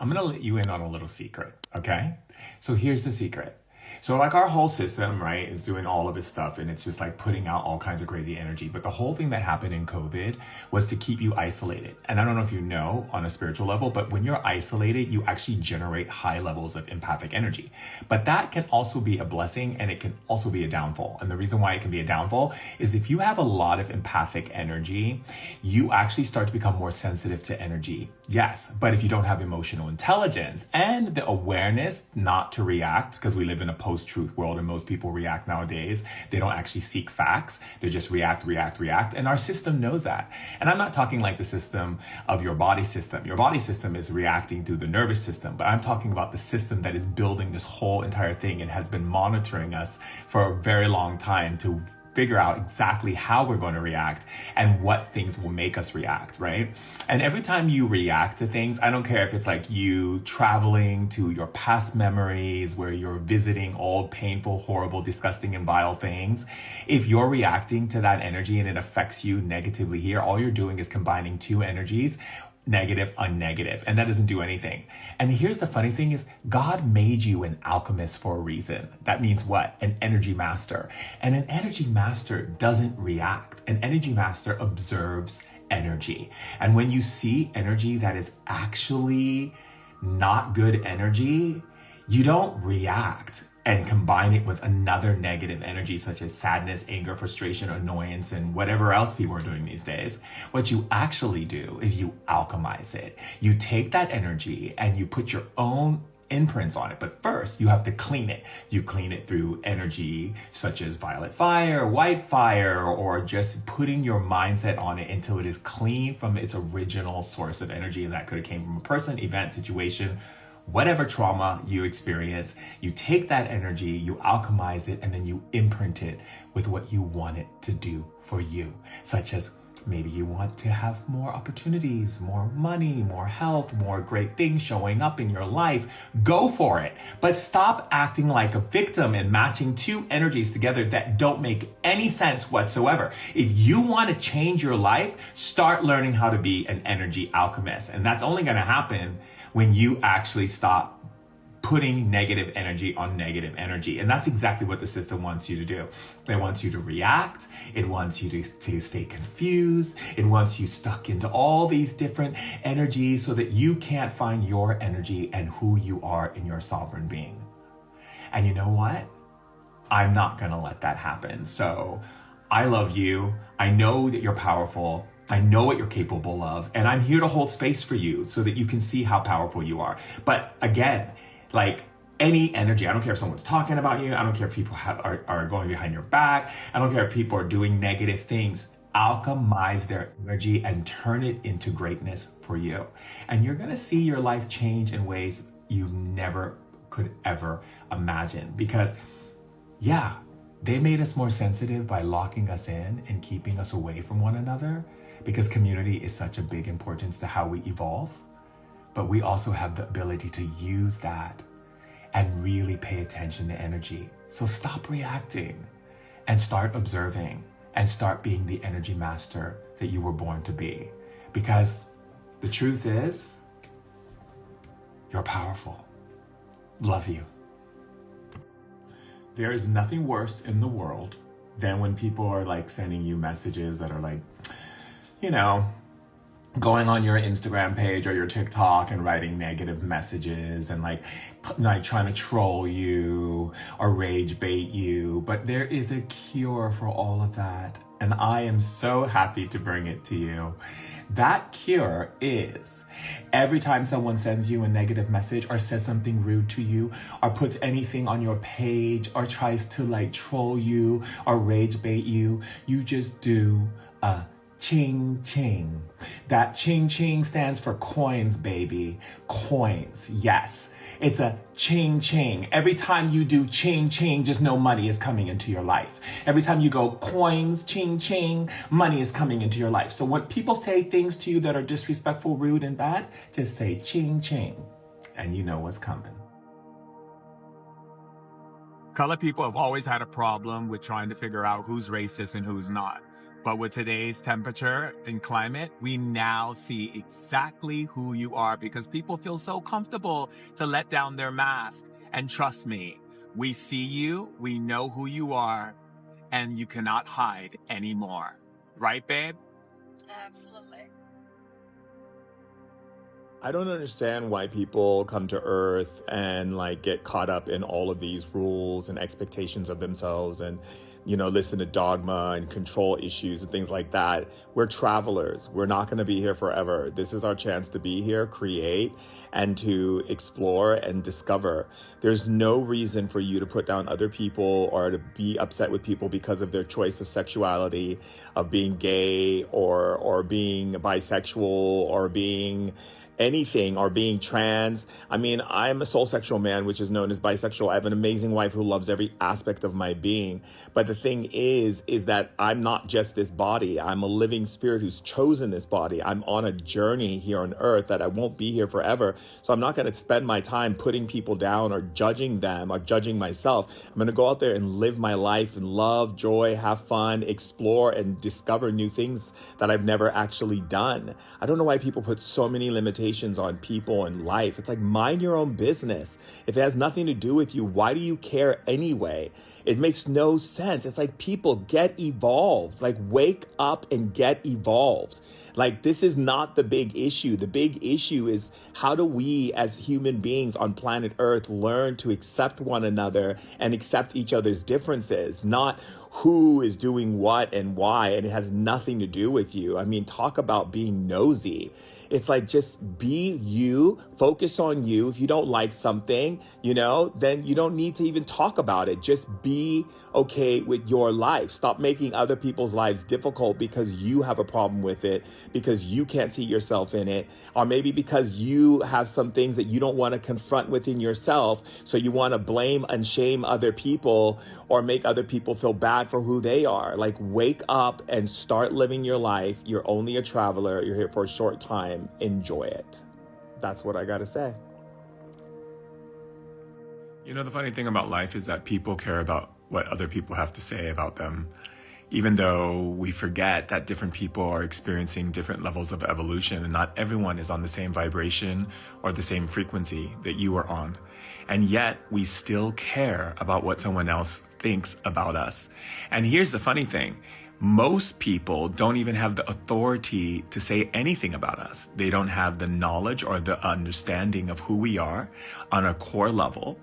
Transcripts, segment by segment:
I'm going to let you in on a little secret, okay? So here's the secret. So like our whole system, right, is doing all of its stuff and it's just like putting out all kinds of crazy energy. But the whole thing that happened in COVID was to keep you isolated. And I don't know if you know on a spiritual level, but when you're isolated, you actually generate high levels of empathic energy. But that can also be a blessing and it can also be a downfall. And the reason why it can be a downfall is if you have a lot of empathic energy, you actually start to become more sensitive to energy. Yes, but if you don't have emotional intelligence and the awareness not to react, because we live in a post-truth world and most people react nowadays, they don't actually seek facts. They just react. And our system knows that. And I'm not talking like the system of your body system. Your body system is reacting through the nervous system, but I'm talking about the system that is building this whole entire thing and has been monitoring us for a very long time to figure out exactly how we're going to react and what things will make us react, right? And every time you react to things, I don't care if it's like you traveling to your past memories where you're visiting old, painful, horrible, disgusting, and vile things. If you're reacting to that energy and it affects you negatively here, all you're doing is combining two energies, negative, unnegative, and that doesn't do anything. And here's the funny thing is God made you an alchemist for a reason. That means what? An energy master. And an energy master doesn't react. An energy master observes energy. And when you see energy that is actually not good energy, you don't react and combine it with another negative energy such as sadness, anger, frustration, annoyance, and whatever else people are doing these days. What you actually do is you alchemize it. You take that energy and you put your own imprints on it. But first, you have to clean it. You clean it through energy such as violet fire, white fire, or just putting your mindset on it until it is clean from its original source of energy. And that could have came from a person, event, situation, whatever trauma you experience. You take that energy, you alchemize it, and then you imprint it with what you want it to do for you, such as maybe you want to have more opportunities, more money, more health, more great things showing up in your life. Go for it. But stop acting like a victim and matching two energies together that don't make any sense whatsoever. If you want to change your life, start learning how to be an energy alchemist. And that's only going to happen when you actually stop putting negative energy on negative energy. And that's exactly what the system wants you to do. It wants you to react. It wants you to stay confused. It wants you stuck into all these different energies so that you can't find your energy and who you are in your sovereign being. And you know what? I'm not going to let that happen. So I love you. I know that you're powerful. I know what you're capable of. And I'm here to hold space for you so that you can see how powerful you are. But again, like any energy, I don't care if someone's talking about you. I don't care if people are going behind your back. I don't care if people are doing negative things. Alchemize their energy and turn it into greatness for you. And you're going to see your life change in ways you never could ever imagine. Because yeah, they made us more sensitive by locking us in and keeping us away from one another, because community is such a big importance to how we evolve. But we also have the ability to use that and really pay attention to energy. So stop reacting and start observing and start being the energy master that you were born to be. Because the truth is, you're powerful. Love you. There is nothing worse in the world than when people are like sending you messages that are like, you know, going on your Instagram page or your TikTok and writing negative messages and like trying to troll you or rage bait you. But there is a cure for all of that. And I am so happy to bring it to you. That cure is every time someone sends you a negative message or says something rude to you or puts anything on your page or tries to like troll you or rage bait you, you just do a ching ching. That ching ching stands for coins, baby. Coins, yes. It's a ching ching. Every time you do ching ching, just know money is coming into your life. Every time you go coins, ching ching, money is coming into your life. So when people say things to you that are disrespectful, rude, and bad, just say ching ching, and you know what's coming. Color people have always had a problem with trying to figure out who's racist and who's not. But with today's temperature and climate, we now see exactly who you are because people feel so comfortable to let down their mask. And trust me, we see you, we know who you are, and you cannot hide anymore. Right, babe? Absolutely. I don't understand why people come to Earth and like get caught up in all of these rules and expectations of themselves and, you know, listen to dogma and control issues and things like that. We're travelers. We're not going to be here forever. This is our chance to be here, create, and to explore and discover. There's no reason for you to put down other people or to be upset with people because of their choice of sexuality, of being gay or being bisexual or being anything or being trans. I mean, I'm a soul sexual man, which is known as bisexual. I have an amazing wife who loves every aspect of my being. But the thing is that I'm not just this body. I'm a living spirit who's chosen this body. I'm on a journey here on earth that I won't be here forever. So I'm not going to spend my time putting people down or judging them or judging myself. I'm going to go out there and live my life and love, joy, have fun, explore, and discover new things that I've never actually done. I don't know why people put so many limitations on people and life. It's like, mind your own business. If it has nothing to do with you, why do you care anyway? It makes no sense. It's like, people, get evolved. Like, wake up and get evolved. Like, this is not the big issue. The big issue is, how do we as human beings on planet Earth learn to accept one another and accept each other's differences, not who is doing what and why, and it has nothing to do with you. I mean, talk about being nosy. It's like, just be you, focus on you. If you don't like something, you know, then you don't need to even talk about it. Just be okay with your life. Stop making other people's lives difficult because you have a problem with it, because you can't see yourself in it, or maybe because you have some things that you don't want to confront within yourself. So you want to blame and shame other people or make other people feel bad for who they are. Like, wake up and start living your life. You're only a traveler. You're here for a short time. Enjoy it. That's what I got to say. You know, the funny thing about life is that people care about what other people have to say about them, even though we forget that different people are experiencing different levels of evolution and not everyone is on the same vibration or the same frequency that you are on. And yet we still care about what someone else thinks about us. And here's the funny thing. Most people don't even have the authority to say anything about us. They don't have the knowledge or the understanding of who we are on a core level.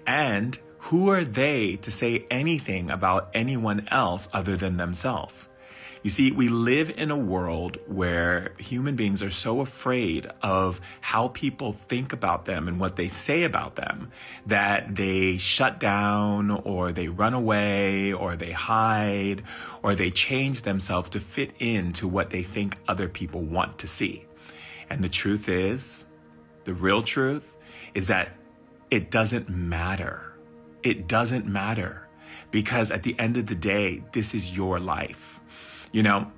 And who are they to say anything about anyone else other than themselves? You see, we live in a world where human beings are so afraid of how people think about them and what they say about them that they shut down or they run away or they hide or they change themselves to fit into what they think other people want to see. And the truth is, the real truth is that it doesn't matter. It doesn't matter, because at the end of the day, this is your life. You know,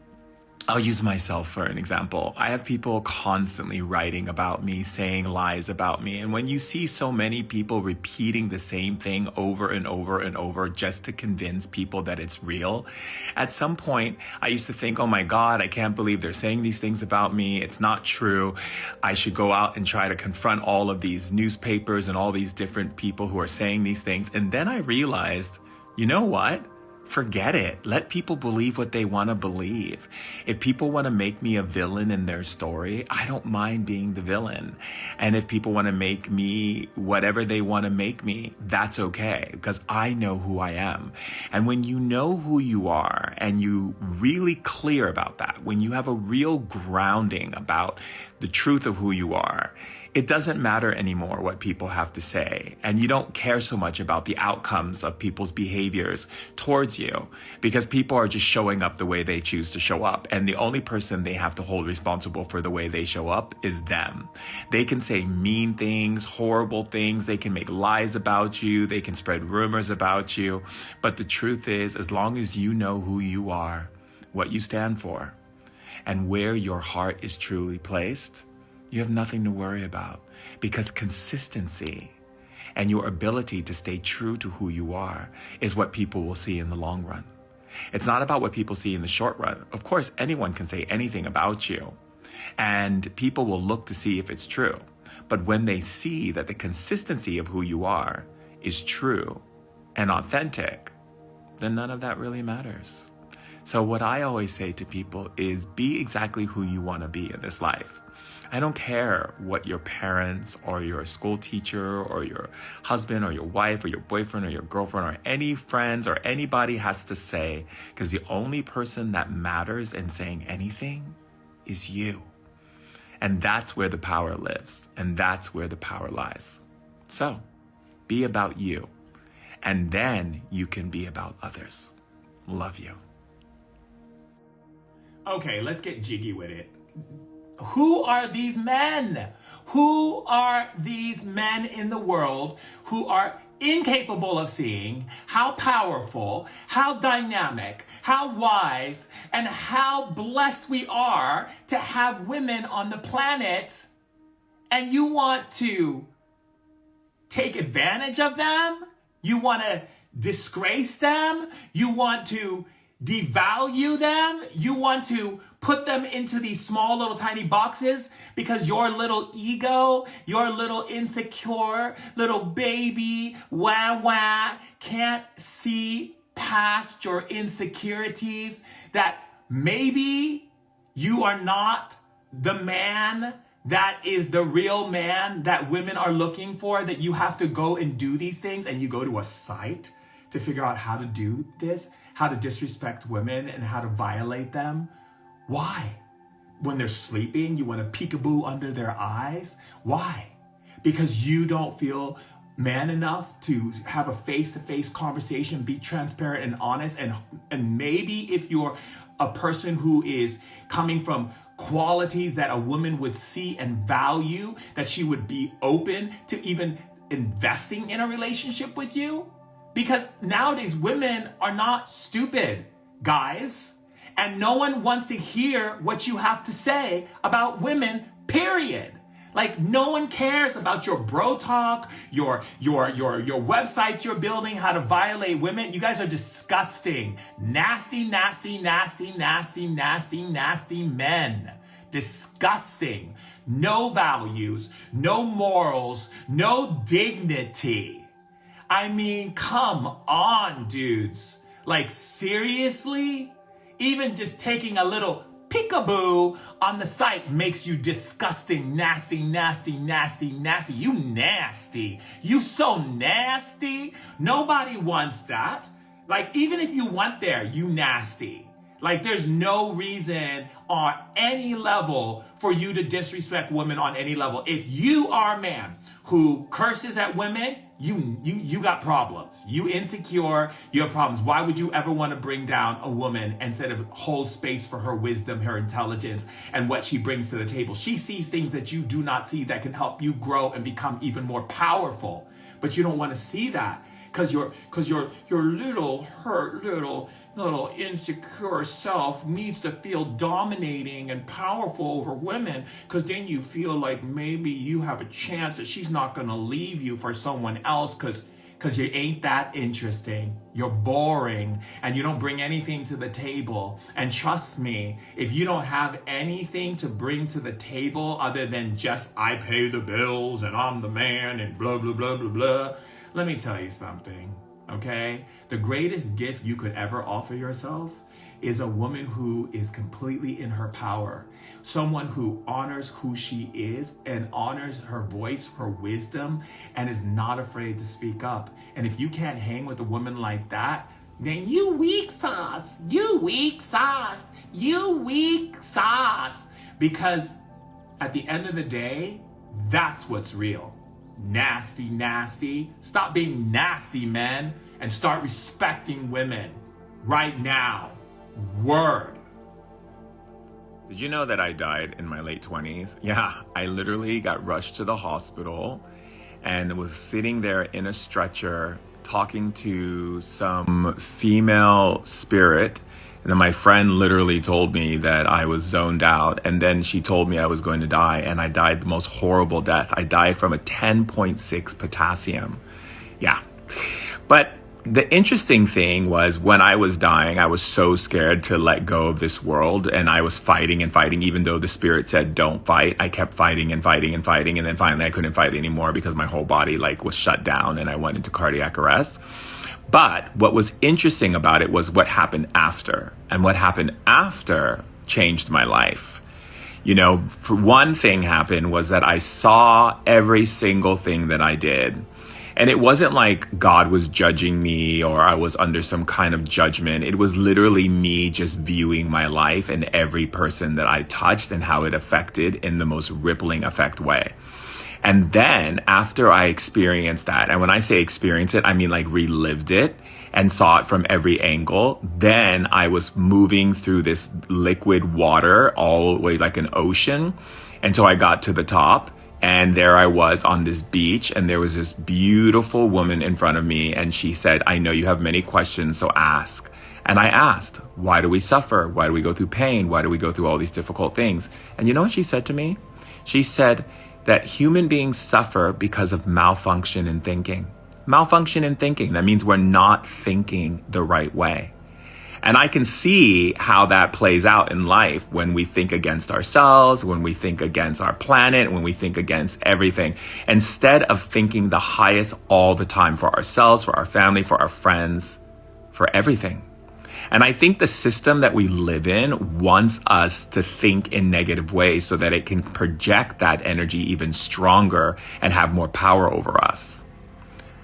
I'll use myself for an example. I have people constantly writing about me, saying lies about me. And when you see so many people repeating the same thing over and over and over just to convince people that it's real, at some point I used to think, oh my God, I can't believe they're saying these things about me. It's not true. I should go out and try to confront all of these newspapers and all these different people who are saying these things. And then I realized, you know what? Forget it. Let people believe what they want to believe. If people want to make me a villain in their story, I don't mind being the villain. And if people want to make me whatever they want to make me, that's okay, because I know who I am. And when you know who you are and you really clear about that, when you have a real grounding about the truth of who you are, it doesn't matter anymore what people have to say. And you don't care so much about the outcomes of people's behaviors towards you, because people are just showing up the way they choose to show up. And the only person they have to hold responsible for the way they show up is them. They can say mean things, horrible things. They can make lies about you. They can spread rumors about you. But the truth is, as long as you know who you are, what you stand for, and where your heart is truly placed, you have nothing to worry about, because consistency and your ability to stay true to who you are is what people will see in the long run. It's not about what people see in the short run. Of course, anyone can say anything about you, and people will look to see if it's true. But when they see that the consistency of who you are is true and authentic, then none of that really matters. So what I always say to people is be exactly who you want to be in this life. I don't care what your parents or your school teacher or your husband or your wife or your boyfriend or your girlfriend or any friends or anybody has to say, because the only person that matters in saying anything is you. And that's where the power lives, and that's where the power lies. So be about you, and then you can be about others. Love you. Okay, let's get jiggy with it. Who are these men? Who are these men in the world who are incapable of seeing how powerful, how dynamic, how wise, and how blessed we are to have women on the planet, and you want to take advantage of them? You want to disgrace them? You want to devalue them? You want to put them into these small little tiny boxes because your little ego, your little insecure little baby wah can't see past your insecurities, that maybe you are not the man that is the real man that women are looking for, that you have to go and do these things, and you go to a site to figure out how to do this, how to disrespect women and how to violate them. Why? When they're sleeping, you want to peekaboo under their eyes? Why? Because you don't feel man enough to have a face-to-face conversation, be transparent and honest, and maybe if you're a person who is coming from qualities that a woman would see and value, that she would be open to even investing in a relationship with you. Because nowadays women are not stupid, guys, and no one wants to hear what you have to say about women, period. Like, no one cares about your bro talk, your websites you're building, how to violate women. You guys are disgusting. Nasty, nasty, nasty, nasty, nasty, nasty men. Disgusting. No values, no morals, no dignity. I mean, come on, dudes. Like, seriously? Even just taking a little peekaboo on the site makes you disgusting, nasty, nasty, nasty, nasty. You nasty. You so nasty. Nobody wants that. Like, even if you went there, you nasty. Like, there's no reason on any level for you to disrespect women on any level. If you are a man who curses at women, you got problems. You insecure, you have problems. Why would you ever want to bring down a woman instead of hold space for her wisdom, her intelligence, and what she brings to the table? She sees things that you do not see that can help you grow and become even more powerful. But you don't want to see that because your little hurt, little insecure self needs to feel dominating and powerful over women, because then you feel like maybe you have a chance that she's not going to leave you for someone else because you ain't that interesting. You're boring and you don't bring anything to the table. And trust me, if you don't have anything to bring to the table other than just I pay the bills and I'm the man and blah, blah, blah, blah, blah, let me tell you something. Okay? The greatest gift you could ever offer yourself is a woman who is completely in her power. Someone who honors who she is and honors her voice, her wisdom, and is not afraid to speak up. And if you can't hang with a woman like that, then you weak sauce. You weak sauce. You weak sauce. Because at the end of the day, that's what's real. Nasty, nasty. Stop being nasty, men, and start respecting women right now. Word. Did you know that I died in my late 20s? Yeah, I literally got rushed to the hospital and was sitting there in a stretcher talking to some female spirit. And then my friend literally told me that I was zoned out, and then she told me I was going to die, and I died the most horrible death. I died from a 10.6 potassium. Yeah. But the interesting thing was when I was dying, I was so scared to let go of this world, and I was fighting and fighting, even though the spirit said, don't fight. I kept fighting and fighting and fighting. And then finally I couldn't fight anymore because my whole body like was shut down and I went into cardiac arrest. But what was interesting about it was what happened after, and what happened after changed my life. You know, for one thing happened was that I saw every single thing that I did. And it wasn't like God was judging me or I was under some kind of judgment. It was literally me just viewing my life and every person that I touched and how it affected in the most rippling effect way. And then after I experienced that, and when I say experience it, I mean like relived it and saw it from every angle, then I was moving through this liquid water all the way like an ocean until I got to the top. And there I was on this beach, and there was this beautiful woman in front of me, and she said, I know you have many questions, so ask. And I asked, why do we suffer? Why do we go through pain? Why do we go through all these difficult things? And you know what she said to me? She said that human beings suffer because of malfunction in thinking. Malfunction in thinking, that means we're not thinking the right way. And I can see how that plays out in life when we think against ourselves, when we think against our planet, when we think against everything. Instead of thinking the highest all the time for ourselves, for our family, for our friends, for everything. And I think the system that we live in wants us to think in negative ways so that it can project that energy even stronger and have more power over us.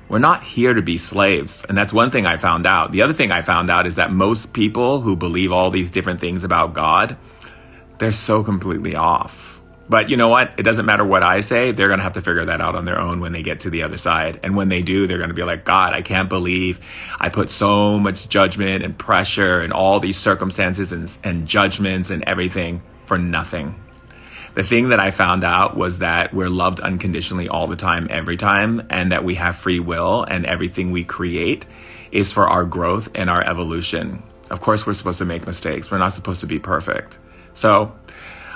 We're not here to be slaves. And that's one thing I found out. The other thing I found out is that most people who believe all these different things about God, they're so completely off. But you know what? It doesn't matter what I say. They're going to have to figure that out on their own when they get to the other side. And when they do, they're going to be like, God, I can't believe I put so much judgment and pressure and all these circumstances and judgments and everything for nothing. The thing that I found out was that we're loved unconditionally all the time, every time, and that we have free will, and everything we create is for our growth and our evolution. Of course, we're supposed to make mistakes. We're not supposed to be perfect. So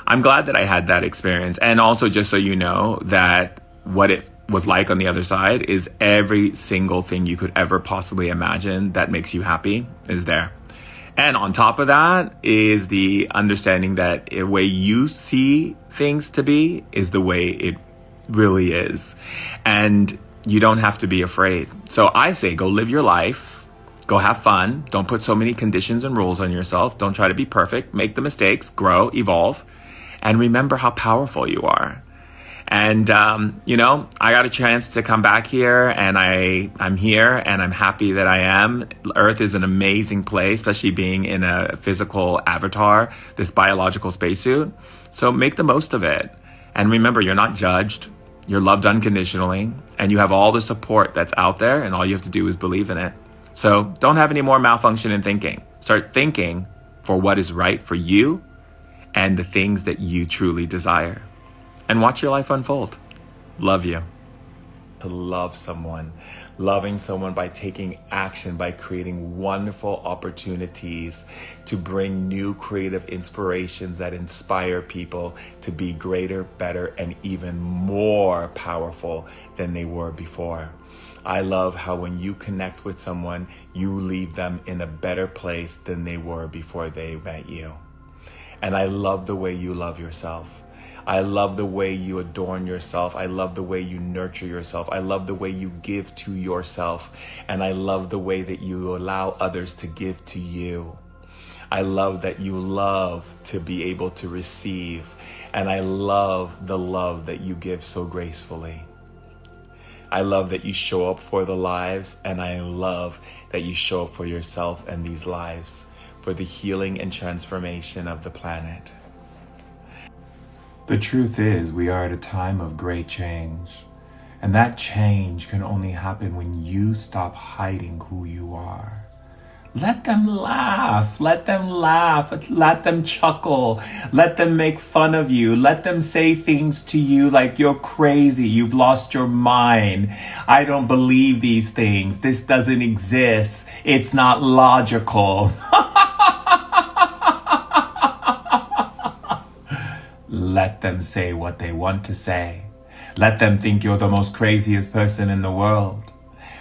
I'm glad that I had that experience. And also, just so you know, that what it was like on the other side is every single thing you could ever possibly imagine that makes you happy is there. And on top of that is the understanding that the way you see things to be is the way it really is. And you don't have to be afraid. So I say, go live your life, go have fun. Don't put so many conditions and rules on yourself. Don't try to be perfect. Make the mistakes, grow, evolve, and remember how powerful you are. And, you know, I got a chance to come back here, and I'm here, and I'm happy that I am. Earth is an amazing place, especially being in a physical avatar, this biological spacesuit. So make the most of it. And remember, you're not judged. You're loved unconditionally, and you have all the support that's out there, and all you have to do is believe in it. So don't have any more malfunction in thinking. Start thinking for what is right for you and the things that you truly desire. And watch your life unfold. Love you. To love someone, loving someone by taking action, by creating wonderful opportunities to bring new creative inspirations that inspire people to be greater, better, and even more powerful than they were before. I love how when you connect with someone, you leave them in a better place than they were before they met you. And I love the way you love yourself. I love the way you adorn yourself. I love the way you nurture yourself. I love the way you give to yourself. And I love the way that you allow others to give to you. I love that you love to be able to receive. And I love the love that you give so gracefully. I love that you show up for the lives, and I love that you show up for yourself and these lives, for the healing and transformation of the planet. The truth is, we are at a time of great change, and that change can only happen when you stop hiding who you are. Let them laugh, let them chuckle, let them make fun of you, let them say things to you like you're crazy, you've lost your mind, I don't believe these things, this doesn't exist, it's not logical. Let them say what they want to say. Let them think you're the most craziest person in the world.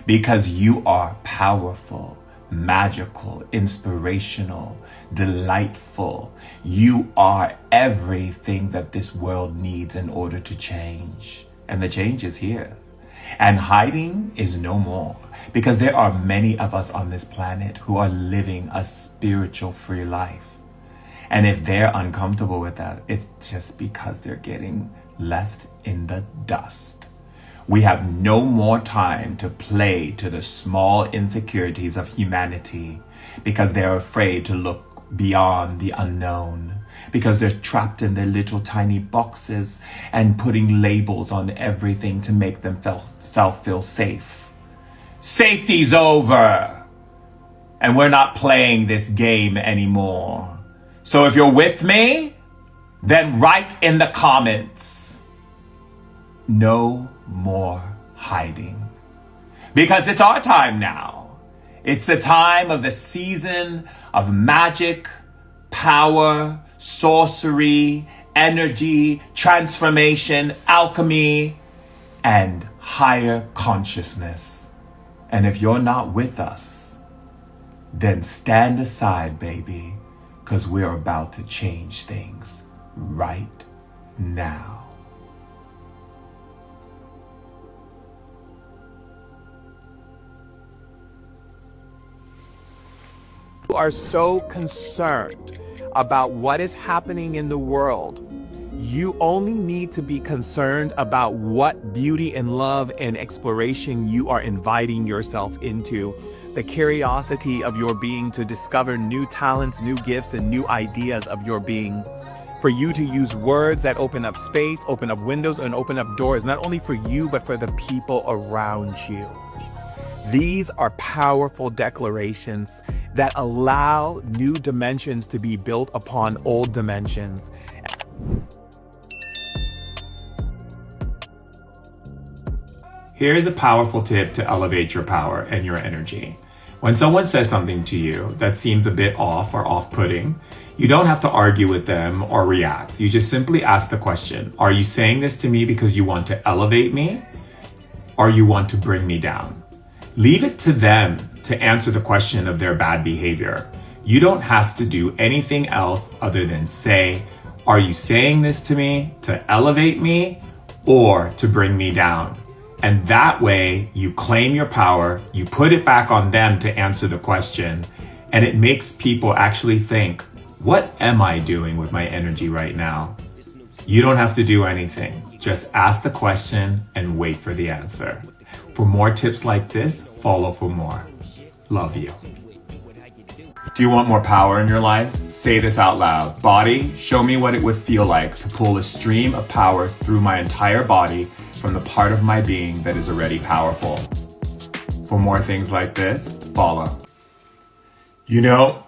because you are powerful, magical, inspirational, delightful. You are everything that this world needs in order to change. And the change is here. And hiding is no more, because there are many of us on this planet who are living a spiritual free life. And if they're uncomfortable with that, it's just because they're getting left in the dust. We have no more time to play to the small insecurities of humanity because they're afraid to look beyond the unknown, because they're trapped in their little tiny boxes and putting labels on everything to make themselves feel safe. Safety's over, and we're not playing this game anymore. So if you're with me, then write in the comments, no more hiding. Because it's our time now. It's the time of the season of magic, power, sorcery, energy, transformation, alchemy, and higher consciousness. And if you're not with us, then stand aside, baby, because we're about to change things right now. You are so concerned about what is happening in the world. You only need to be concerned about what beauty and love and exploration you are inviting yourself into. The curiosity of your being to discover new talents, new gifts, and new ideas of your being. For you to use words that open up space, open up windows, and open up doors, not only for you, but for the people around you. These are powerful declarations that allow new dimensions to be built upon old dimensions. Here's a powerful tip to elevate your power and your energy. When someone says something to you that seems a bit off or off-putting, you don't have to argue with them or react. You just simply ask the question, are you saying this to me because you want to elevate me or you want to bring me down? Leave it to them to answer the question of their bad behavior. You don't have to do anything else other than say, are you saying this to me to elevate me or to bring me down? And that way you claim your power, you put it back on them to answer the question, and it makes people actually think, what am I doing with my energy right now? You don't have to do anything. Just ask the question and wait for the answer. For more tips like this, follow for more. Love you. Do you want more power in your life? Say this out loud. Body, show me what it would feel like to pull a stream of power through my entire body from the part of my being that is already powerful. For more things like this, follow. You know,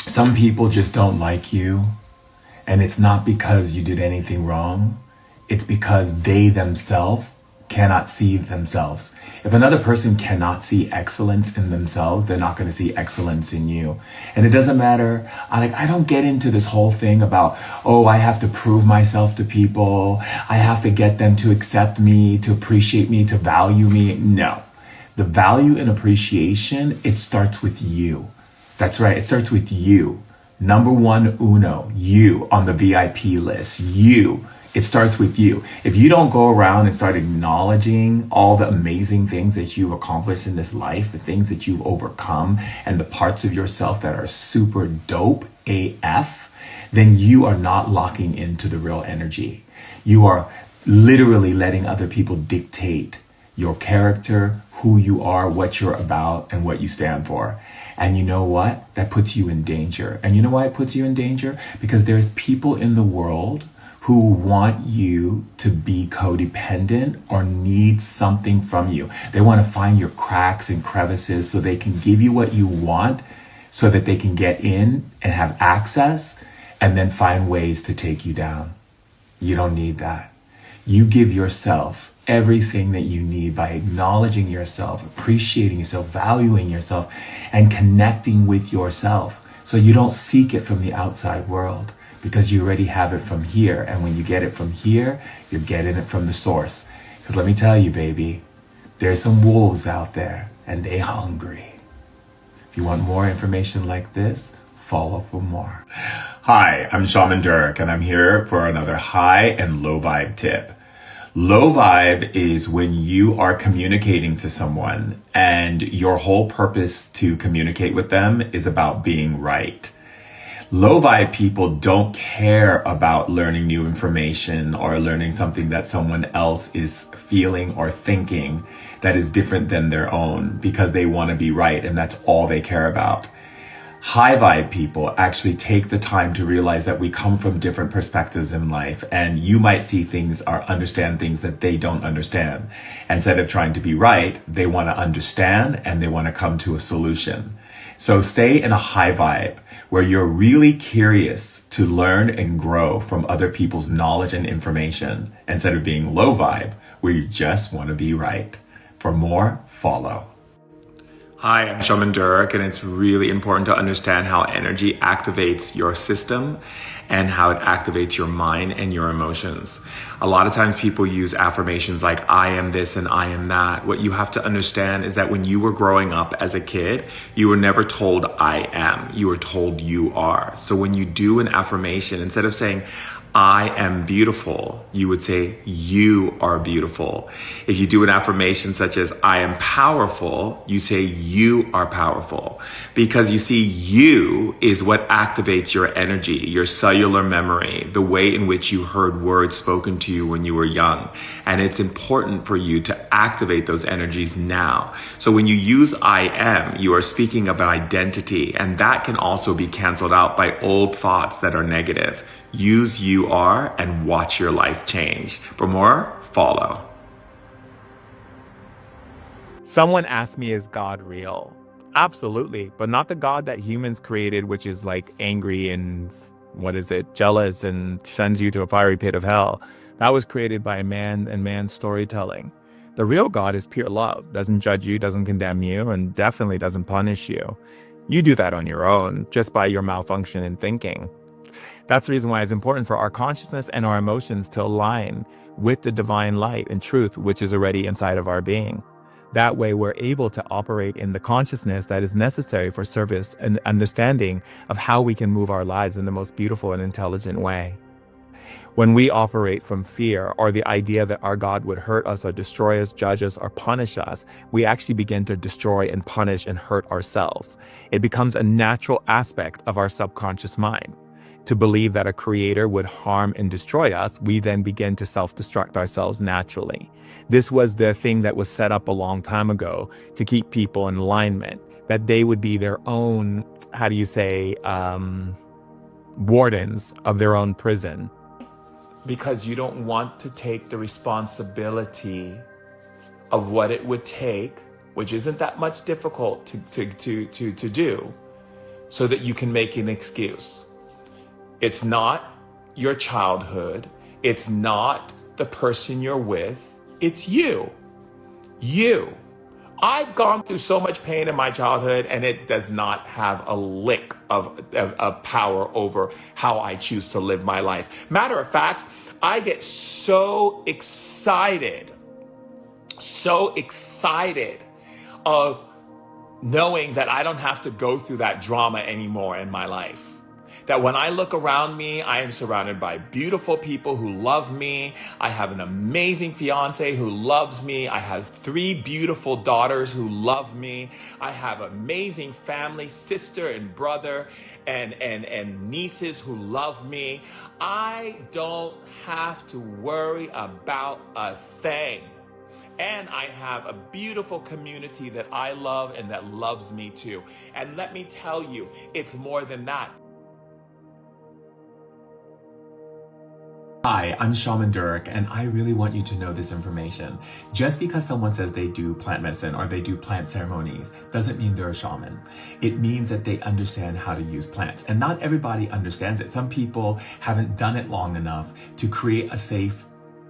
some people just don't like you, and it's not because you did anything wrong. It's because they themselves cannot see themselves. If another person cannot see excellence in themselves, they're not going to see excellence in you. And it doesn't matter. I don't get into this whole thing about, oh, I have to prove myself to people. I have to get them to accept me, to appreciate me, to value me. No. The value and appreciation, it starts with you. That's right. It starts with you. Number one, uno, you on the VIP list, you. It starts with you. If you don't go around and start acknowledging all the amazing things that you've accomplished in this life, the things that you've overcome, and the parts of yourself that are super dope AF, then you are not locking into the real energy. You are literally letting other people dictate your character, who you are, what you're about, and what you stand for. And you know what? That puts you in danger. And you know why it puts you in danger? Because there's people in the world who want you to be codependent or need something from you. They want to find your cracks and crevices so they can give you what you want so that they can get in and have access and then find ways to take you down. You don't need that. You give yourself everything that you need by acknowledging yourself, appreciating yourself, valuing yourself, and connecting with yourself so you don't seek it from the outside world. Because you already have it from here. And when you get it from here, you're getting it from the source. Because let me tell you, baby, There's some wolves out there and they hungry. If you want more information like this, follow for more. Hi, I'm Shaman Durek and I'm here for another high and low vibe tip. Low vibe is when you are communicating to someone and your whole purpose to communicate with them is about being right. Low vibe people don't care about learning new information or learning something that someone else is feeling or thinking that is different than their own because they want to be right and that's all they care about. High vibe people actually take the time to realize that we come from different perspectives in life and you might see things or understand things that they don't understand. Instead of trying to be right, they want to understand and they want to come to a solution. So stay in a high vibe where you're really curious to learn and grow from other people's knowledge and information instead of being low vibe where you just want to be right. For more, follow. Hi, I'm Shaman Durek, and it's really important to understand how energy activates your system and how it activates your mind and your emotions. A lot of times people use affirmations like, I am this and I am that. What you have to understand is that when you were growing up as a kid, you were never told I am, you were told you are. So when you do an affirmation, instead of saying, I am beautiful, you would say, you are beautiful. If you do an affirmation such as, I am powerful, you say, you are powerful. Because you see, you is what activates your energy, your cellular memory, the way in which you heard words spoken to you when you were young. And it's important for you to activate those energies now. So when you use I am, you are speaking of an identity, and that can also be canceled out by old thoughts that are negative. Use you are and watch your life change. For more, follow. Someone asked me, is God real? Absolutely, but not the God that humans created, which is like angry and jealous and sends you to a fiery pit of hell. That was created by man and man's storytelling. The real God is pure love, doesn't judge you, doesn't condemn you, and definitely doesn't punish you. You do that on your own, just by your malfunction in thinking. That's the reason why it's important for our consciousness and our emotions to align with the divine light and truth, which is already inside of our being. That way, we're able to operate in the consciousness that is necessary for service and understanding of how we can move our lives in the most beautiful and intelligent way. When we operate from fear or the idea that our God would hurt us or destroy us, judge us, or punish us, we actually begin to destroy and punish and hurt ourselves. It becomes a natural aspect of our subconscious mind. To believe that a creator would harm and destroy us, we then begin to self-destruct ourselves naturally. This was the thing that was set up a long time ago to keep people in alignment, that they would be their own, wardens of their own prison. Because you don't want to take the responsibility of what it would take, which isn't that much difficult to do, so that you can make an excuse. It's not your childhood. It's not the person you're with. It's you. You. I've gone through so much pain in my childhood, and it does not have a lick of power over how I choose to live my life. Matter of fact, I get so excited of knowing that I don't have to go through that drama anymore in my life. That when I look around me, I am surrounded by beautiful people who love me. I have an amazing fiance who loves me. I have 3 beautiful daughters who love me. I have amazing family, sister and brother and nieces who love me. I don't have to worry about a thing. And I have a beautiful community that I love and that loves me too. And let me tell you, it's more than that. Hi, I'm Shaman Durek, and I really want you to know this information. Just because someone says they do plant medicine or they do plant ceremonies doesn't mean they're a shaman. It means that they understand how to use plants, and not everybody understands it. Some people haven't done it long enough to create a safe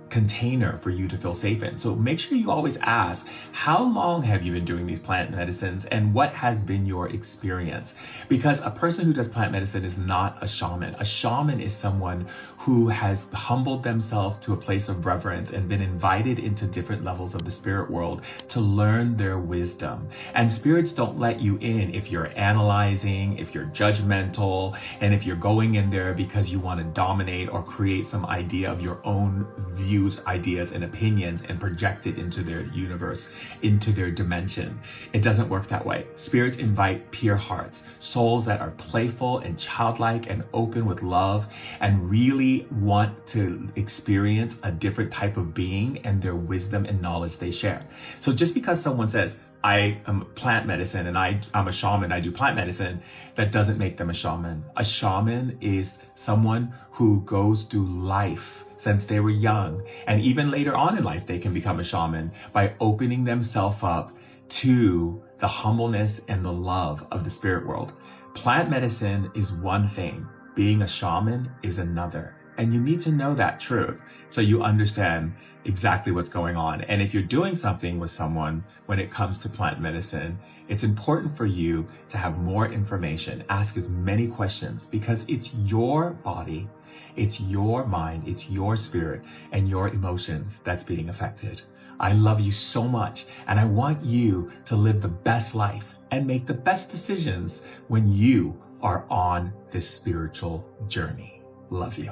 container for you to feel safe in. So make sure you always ask, how long have you been doing these plant medicines and what has been your experience? Because a person who does plant medicine is not a shaman. A shaman is someone who has humbled themselves to a place of reverence and been invited into different levels of the spirit world to learn their wisdom. And spirits don't let you in if you're analyzing, if you're judgmental, and if you're going in there because you want to dominate or create some idea of your own views, ideas, and opinions and project it into their universe, into their dimension. It doesn't work that way. Spirits invite pure hearts, souls that are playful and childlike and open with love and really want to experience a different type of being and their wisdom and knowledge they share. So just because someone says, I am plant medicine and I'm a shaman, I do plant medicine, that doesn't make them a shaman. A shaman is someone who goes through life since they were young. And even later on in life, they can become a shaman by opening themselves up to the humbleness and the love of the spirit world. Plant medicine is one thing. Being a shaman is another. And you need to know that truth so you understand exactly what's going on. And if you're doing something with someone when it comes to plant medicine, it's important for you to have more information, ask as many questions, because it's your body, it's your mind, it's your spirit and your emotions that's being affected. I love you so much, and I want you to live the best life and make the best decisions when you are on this spiritual journey. Love you.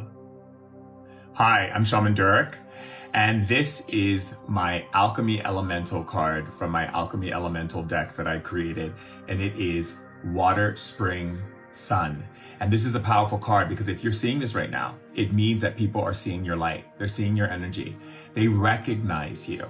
Hi, I'm Shaman Durek, and this is my Alchemy Elemental card from my Alchemy Elemental deck that I created, and it is Water, Spring, Sun. And this is a powerful card because if you're seeing this right now, it means that people are seeing your light. They're seeing your energy. They recognize you.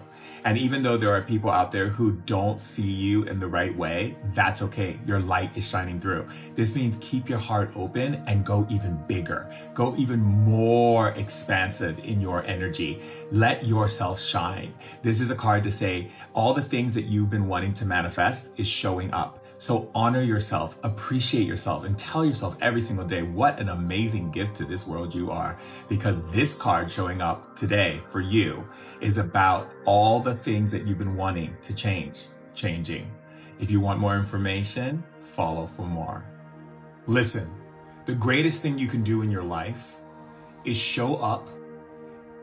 And even though there are people out there who don't see you in the right way, that's okay. Your light is shining through. This means keep your heart open and go even bigger. Go even more expansive in your energy. Let yourself shine. This is a card to say all the things that you've been wanting to manifest is showing up. So honor yourself, appreciate yourself, and tell yourself every single day what an amazing gift to this world you are. Because this card showing up today for you is about all the things that you've been wanting to changing. If you want more information, follow for more. Listen, the greatest thing you can do in your life is show up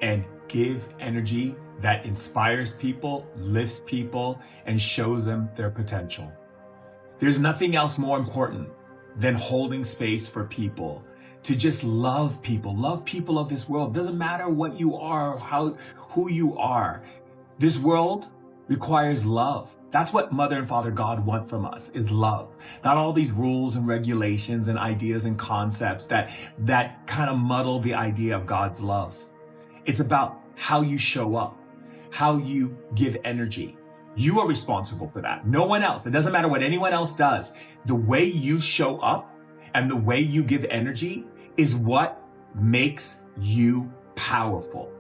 and give energy that inspires people, lifts people, and shows them their potential. There's nothing else more important than holding space for people, to just love people of this world. Doesn't matter what you are, who you are. This world requires love. That's what Mother and Father God want from us, is love. Not all these rules and regulations and ideas and concepts that kind of muddle the idea of God's love. It's about how you show up, how you give energy. You are responsible for that. No one else. It doesn't matter what anyone else does. The way you show up and the way you give energy is what makes you powerful.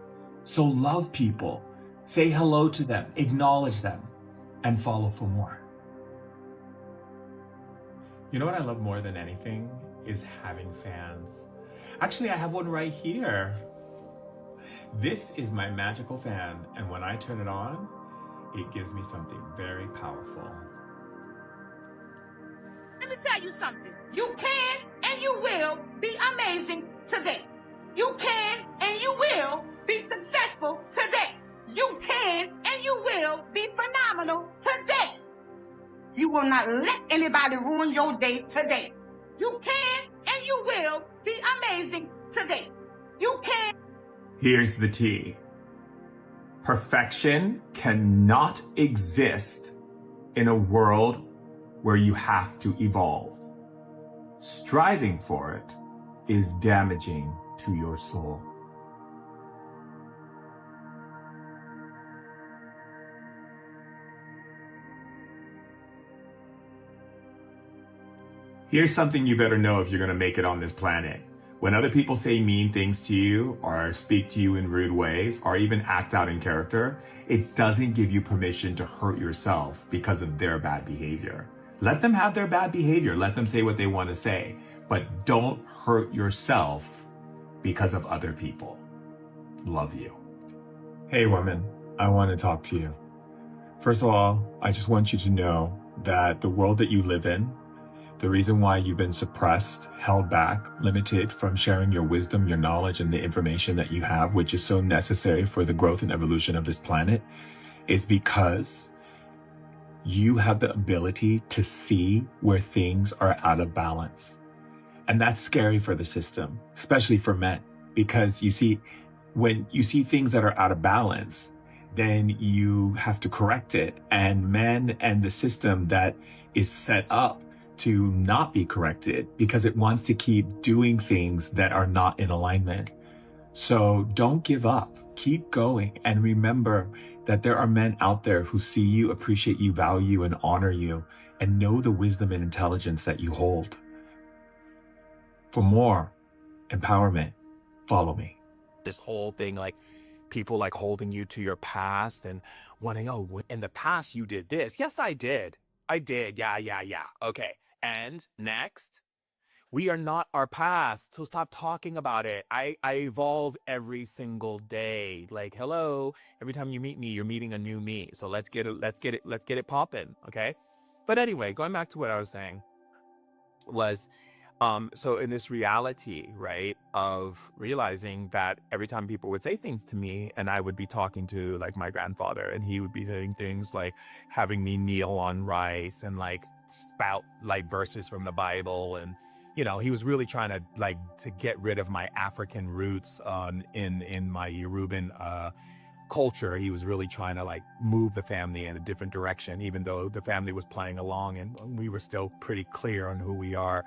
So love people, say hello to them, acknowledge them, and follow for more. You know what I love more than anything is having fans. Actually, I have one right here. This is my magical fan, and when I turn it on, it gives me something very powerful. Let me tell you something. You can and you will be amazing today. You can and you will be successful today. You can and you will be phenomenal today. You will not let anybody ruin your day today. You can and you will be amazing today. You can. Here's the tea. Perfection cannot exist in a world where you have to evolve. Striving for it is damaging to your soul. Here's something you better know if you're going to make it on this planet. When other people say mean things to you or speak to you in rude ways or even act out in character, it doesn't give you permission to hurt yourself because of their bad behavior. Let them have their bad behavior. Let them say what they want to say, but don't hurt yourself because of other people. Love you. Hey, woman, I want to talk to you. First of all, I just want you to know that the world that you live in, the reason why you've been suppressed, held back, limited from sharing your wisdom, your knowledge, and the information that you have, which is so necessary for the growth and evolution of this planet, is because you have the ability to see where things are out of balance. And that's scary for the system, especially for men, because you see, when you see things that are out of balance, then you have to correct it. And men and the system that is set up to not be corrected because it wants to keep doing things that are not in alignment. So don't give up, keep going. And remember that there are men out there who see you, appreciate you, value, and honor you, and know the wisdom and intelligence that you hold. For more empowerment, follow me. This whole thing, like people like holding you to your past and wanting, oh, in the past you did this. Yes, I did. Yeah. Okay. And next, we are not our past. So stop talking about it. I evolve every single day. Like, hello, every time you meet me, you're meeting a new me. So let's get it popping. Okay. But anyway, going back to what I was saying was, so in this reality, right, of realizing that every time people would say things to me and I would be talking to like my grandfather and he would be saying things like having me kneel on rice and like spout like verses from the Bible, and he was really trying to like to get rid of my African roots in my Yoruban culture. He was really trying to like move the family in a different direction, even though the family was playing along and we were still pretty clear on who we are.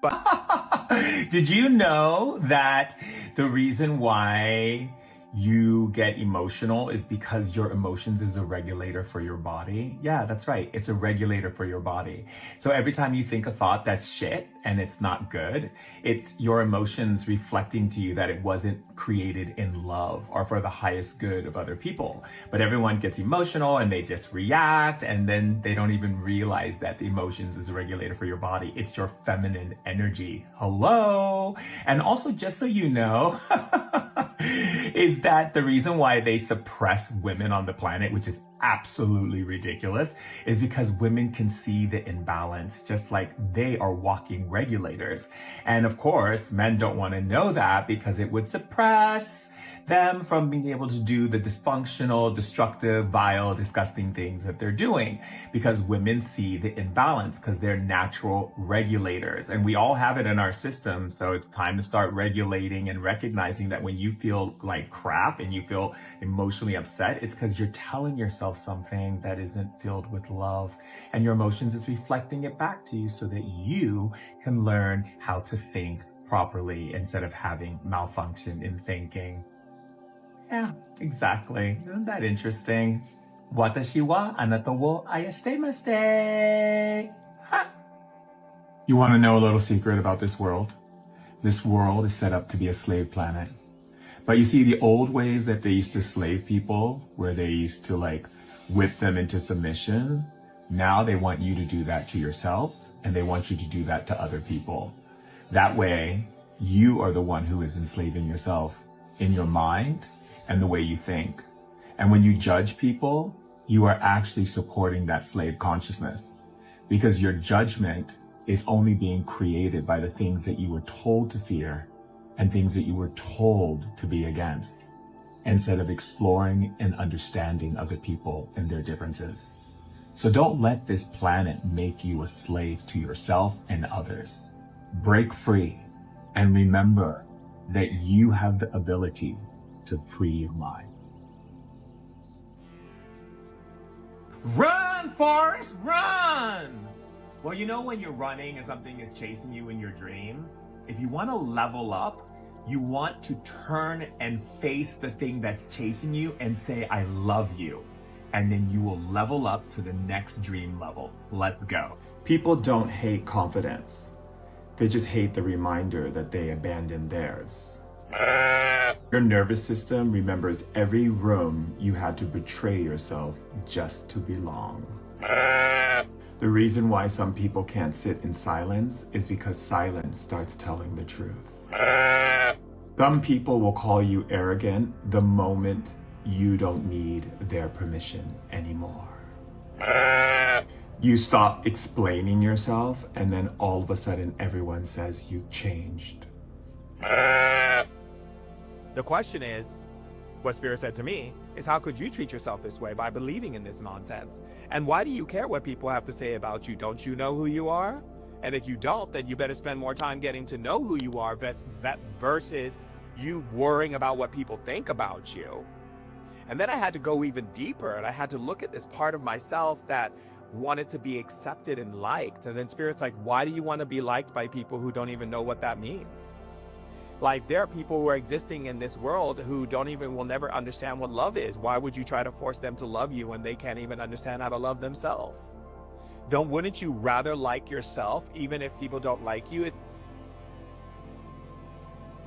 But did you know that the reason why you get emotional is because your emotions is a regulator for your body? Yeah, that's right. It's a regulator for your body. So every time you think a thought that's shit and it's not good, it's your emotions reflecting to you that it wasn't created in love or for the highest good of other people. But everyone gets emotional and they just react, and then they don't even realize that the emotions is a regulator for your body. It's your feminine energy. Hello. And also, just so you know, is that the reason why they suppress women on the planet, which is absolutely ridiculous, is because women can see the imbalance, just like they are walking regulators. And of course, men don't want to know that because it would suppress them from being able to do the dysfunctional, destructive, vile, disgusting things that they're doing, because women see the imbalance because they're natural regulators, and we all have it in our system. So it's time to start regulating and recognizing that when you feel like crap and you feel emotionally upset, it's because you're telling yourself something that isn't filled with love, and your emotions is reflecting it back to you so that you can learn how to think properly instead of having malfunction in thinking. Yeah, exactly. Isn't that interesting? Watashi wa anata wo ayashitemaste. You want to know a little secret about this world? This world is set up to be a slave planet. But you see, the old ways that they used to slave people, where they used to like whip them into submission, now they want you to do that to yourself, and they want you to do that to other people. That way, you are the one who is enslaving yourself in your mind and the way you think. And when you judge people, you are actually supporting that slave consciousness, because your judgment is only being created by the things that you were told to fear and things that you were told to be against, instead of exploring and understanding other people and their differences. So don't let this planet make you a slave to yourself and others. Break free and remember that you have the ability to free your mind. Run, Forrest, run! Well, you know when you're running and something is chasing you in your dreams, if you want to level up, you want to turn and face the thing that's chasing you and say, I love you. And then you will level up to the next dream level. Let's go. People don't hate confidence. They just hate the reminder that they abandoned theirs. Your nervous system remembers every room you had to betray yourself just to belong. The reason why some people can't sit in silence is because silence starts telling the truth. Some people will call you arrogant the moment you don't need their permission anymore. You stop explaining yourself, and then all of a sudden everyone says you've changed. The question is, what Spirit said to me is, how could you treat yourself this way by believing in this nonsense? And why do you care what people have to say about you? Don't you know who you are? And if you don't, then you better spend more time getting to know who you are versus you worrying about what people think about you. And then I had to go even deeper, and I had to look at this part of myself that wanted to be accepted and liked. And then Spirit's like, why do you want to be liked by people who don't even know what that means? Like, there are people who are existing in this world who will never understand what love is. Why would you try to force them to love you when they can't even understand how to love themselves? Wouldn't you rather like yourself, even if people don't like you?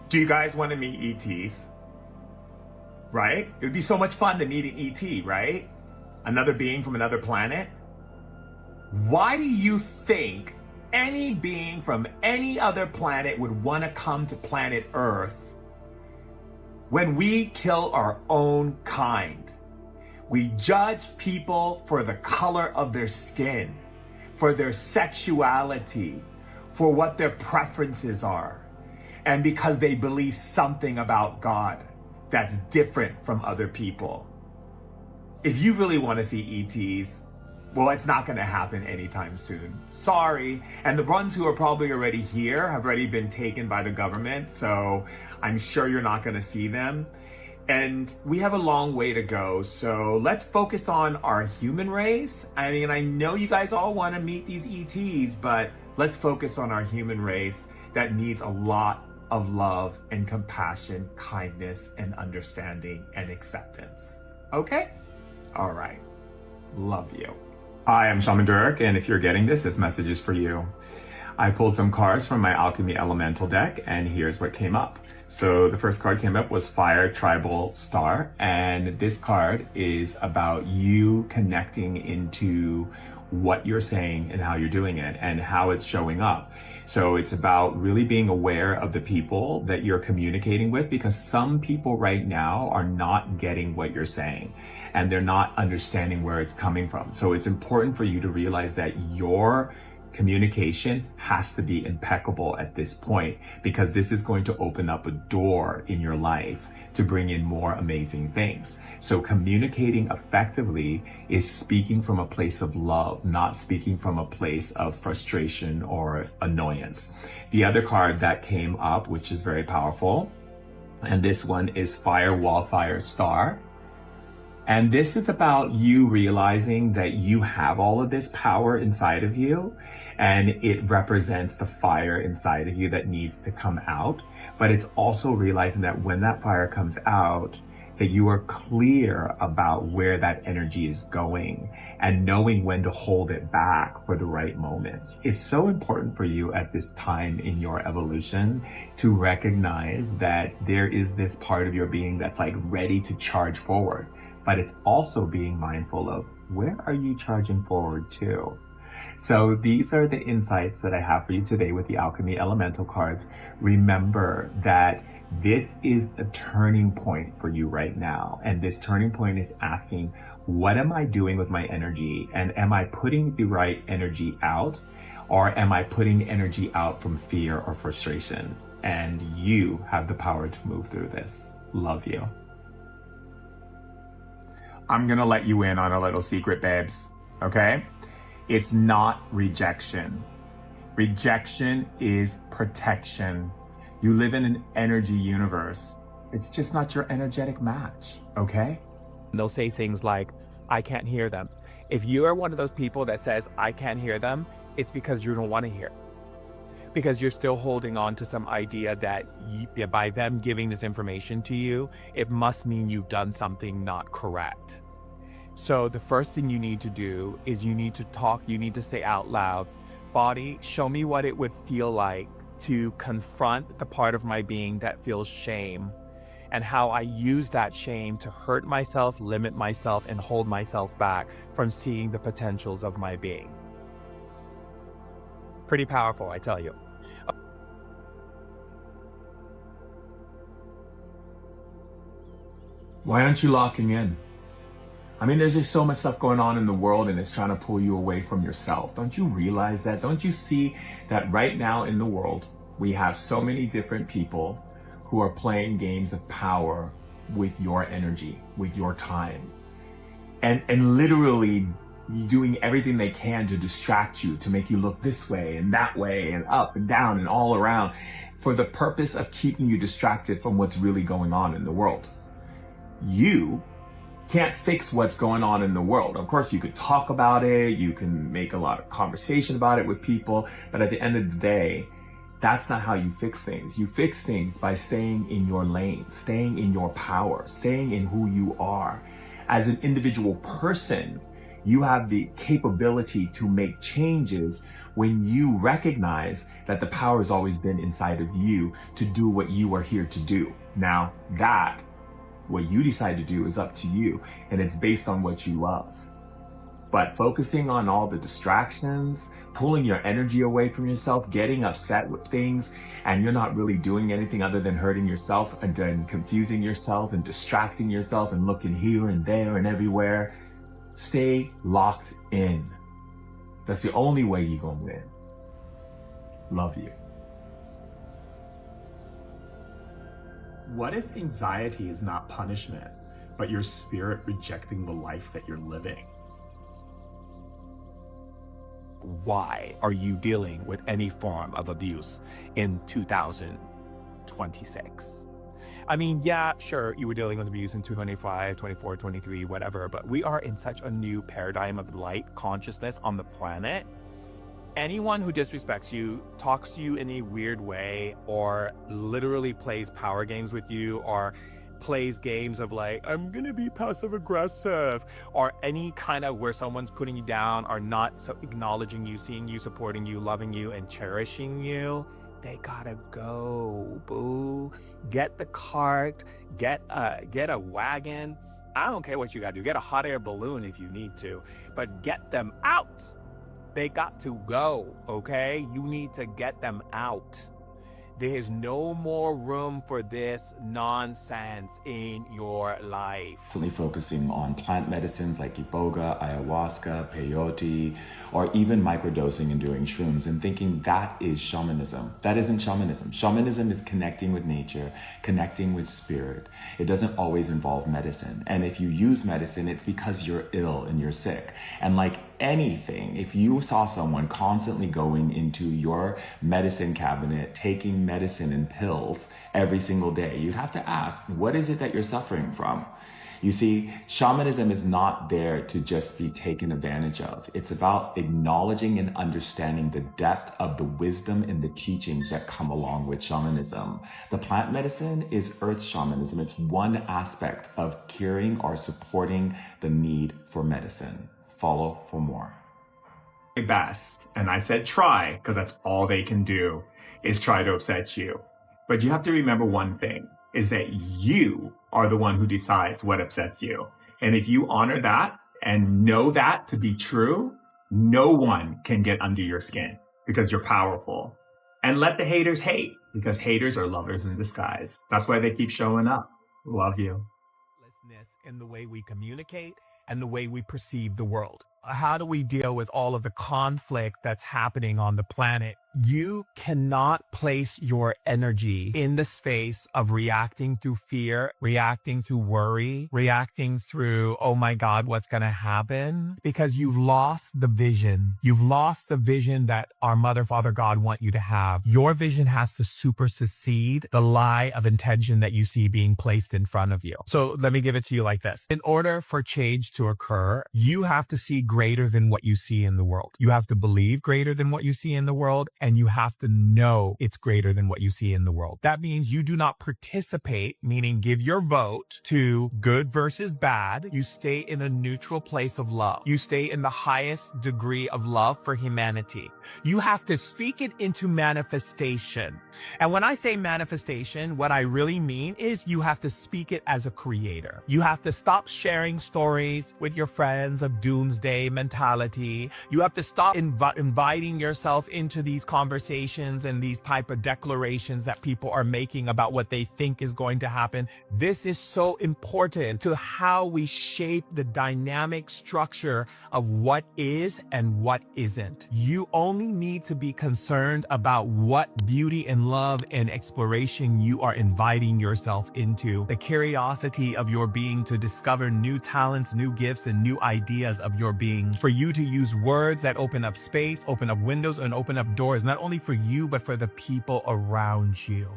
Do you guys want to meet ETs? Right? It would be so much fun to meet an ET, right? Another being from another planet. Why do you think any being from any other planet would want to come to planet Earth when we kill our own kind? We judge people for the color of their skin, for their sexuality, for what their preferences are, and because they believe something about God that's different from other people. If you really want to see ETs, well, it's not going to happen anytime soon. Sorry. And the ones who are probably already here have already been taken by the government, so I'm sure you're not going to see them. And we have a long way to go, so let's focus on our human race. I mean, I know you guys all want to meet these ETs, but let's focus on our human race that needs a lot of love and compassion, kindness and understanding and acceptance. Okay? All right. Love you. Hi, I'm Shaman Durek, and if you're getting this message is for you. I pulled some cards from my Alchemy Elemental deck, and here's what came up. So the first card came up was Fire Tribal Star, and this card is about you connecting into what you're saying and how you're doing it and how it's showing up. So it's about really being aware of the people that you're communicating with, because some people right now are not getting what you're saying and they're not understanding where it's coming from. So it's important for you to realize that your communication has to be impeccable at this point, because this is going to open up a door in your life to bring in more amazing things. So communicating effectively is speaking from a place of love, not speaking from a place of frustration or annoyance. The other card that came up, which is very powerful, and this one is Fire Wildfire Star. And this is about you realizing that you have all of this power inside of you, and it represents the fire inside of you that needs to come out. But it's also realizing that when that fire comes out, that you are clear about where that energy is going and knowing when to hold it back for the right moments. It's so important for you at this time in your evolution to recognize that there is this part of your being that's like ready to charge forward. But it's also being mindful of, where are you charging forward to? So these are the insights that I have for you today with the Alchemy Elemental cards. Remember that this is a turning point for you right now. And this turning point is asking, what am I doing with my energy? And am I putting the right energy out? Or am I putting energy out from fear or frustration? And you have the power to move through this. Love you. I'm gonna let you in on a little secret, babes, okay? It's not rejection. Rejection is protection. You live in an energy universe. It's just not your energetic match, okay? They'll say things like, I can't hear them. If you are one of those people that says, I can't hear them, it's because you don't want to hear. Because you're still holding on to some idea that by them giving this information to you, it must mean you've done something not correct. So the first thing you need to do is you need to say out loud, body, show me what it would feel like to confront the part of my being that feels shame, and how I use that shame to hurt myself, limit myself, and hold myself back from seeing the potentials of my being. Pretty powerful, I tell you. Why aren't you locking in? I mean, there's just so much stuff going on in the world and it's trying to pull you away from yourself. Don't you realize that? Don't you see that right now in the world, we have so many different people who are playing games of power with your energy, with your time, and literally doing everything they can to distract you, to make you look this way and that way and up and down and all around for the purpose of keeping you distracted from what's really going on in the world. You can't fix what's going on in the world. Of course, you could talk about it, you can make a lot of conversation about it with people, but at the end of the day, that's not how you fix things. You fix things by staying in your lane, staying in your power, staying in who you are. As an individual person, you have the capability to make changes when you recognize that the power has always been inside of you to do what you are here to do. Now, what you decide to do is up to you, and it's based on what you love. But focusing on all the distractions, pulling your energy away from yourself, getting upset with things, and you're not really doing anything other than hurting yourself and then confusing yourself and distracting yourself and looking here and there and everywhere, stay locked in. That's the only way you're gonna win. Love you. What if anxiety is not punishment, but your spirit rejecting the life that you're living? Why are you dealing with any form of abuse in 2026? I mean, yeah, sure, you were dealing with abuse in 2025, 24, 23, whatever, but we are in such a new paradigm of light consciousness on the planet. Anyone who disrespects you, talks to you in a weird way, or literally plays power games with you, or plays games of like, I'm gonna be passive aggressive, or any kind of where someone's putting you down, or not so acknowledging you, seeing you, supporting you, loving you, and cherishing you, they gotta go, boo. Get the cart, get a wagon. I don't care what you gotta do. Get a hot air balloon if you need to, but get them out. They got to go, okay? You need to get them out. There's no more room for this nonsense in your life. Constantly focusing on plant medicines like iboga, ayahuasca, peyote, or even microdosing and doing shrooms and thinking that is shamanism. That isn't shamanism. Shamanism is connecting with nature, connecting with spirit. It doesn't always involve medicine. And if you use medicine, it's because you're ill and you're sick. And like anything, if you saw someone constantly going into your medicine cabinet, taking medicine and pills every single day, you'd have to ask, what is it that you're suffering from? You see, shamanism is not there to just be taken advantage of. It's about acknowledging and understanding the depth of the wisdom and the teachings that come along with shamanism. The plant medicine is earth shamanism. It's one aspect of curing or supporting the need for medicine. Follow for more. Best, and I said try, because that's all they can do is try to upset you. But you have to remember one thing, is that you are the one who decides what upsets you. And if you honor that and know that to be true, no one can get under your skin because you're powerful. And let the haters hate, because haters are lovers in disguise. That's why they keep showing up. Love you. In the way we communicate and the way we perceive the world. How do we deal with all of the conflict that's happening on the planet? You cannot place your energy in the space of reacting through fear, reacting through worry, reacting through, oh my God, what's going to happen? Because you've lost the vision. You've lost the vision that our Mother, Father, God want you to have. Your vision has to supersede the lie of intention that you see being placed in front of you. So let me give it to you like this. In order for change to occur, you have to see greater than what you see in the world. You have to believe greater than what you see in the world, and you have to know it's greater than what you see in the world. That means you do not participate, meaning give your vote to good versus bad. You stay in a neutral place of love. You stay in the highest degree of love for humanity. You have to speak it into manifestation. And when I say manifestation, what I really mean is you have to speak it as a creator. You have to stop sharing stories with your friends of doomsday way mentality. You have to stop inviting yourself into these conversations and these type of declarations that people are making about what they think is going to happen. This is so important to how we shape the dynamic structure of what is and what isn't. You only need to be concerned about what beauty and love and exploration you are inviting yourself into. The curiosity of your being to discover new talents, new gifts, and new ideas of your being. For you to use words that open up space, open up windows, and open up doors, not only for you, but for the people around you.